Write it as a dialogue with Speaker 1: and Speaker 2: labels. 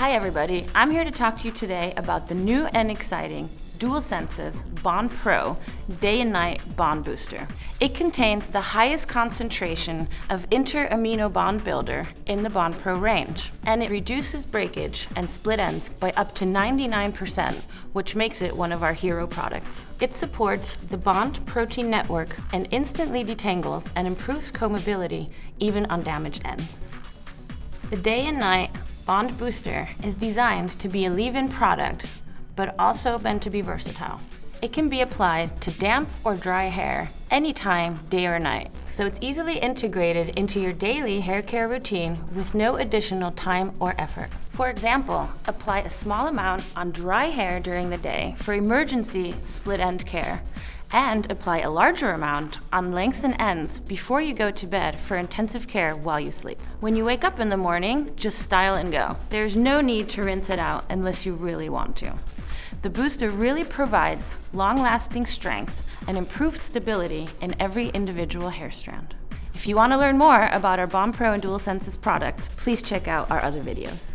Speaker 1: Hi everybody, I'm here to talk to you today about the new and exciting Dualsenses Bond Pro Day and Night Bond Booster. It contains the highest concentration of Inter-Amino-Bond-Builder in the Bond Pro range, and it reduces breakage and split ends by up to 99%, which makes it one of our hero products. It supports the bond protein network and instantly detangles and improves combability even on damaged ends. The Day and Night Bond Booster is designed to be a leave-in product, but also meant to be versatile. It can be applied to damp or dry hair anytime, day or night, so it's easily integrated into your daily hair care routine with no additional time or effort. For example, apply a small amount on dry hair during the day for emergency split end care, and apply a larger amount on lengths and ends before you go to bed for intensive care while you sleep. When you wake up in the morning, just style and go. There's no need to rinse it out unless you really want to. The booster really provides long-lasting strength and improved stability in every individual hair strand. If you want to learn more about our Bond Pro and Dualsenses products, please check out our other videos.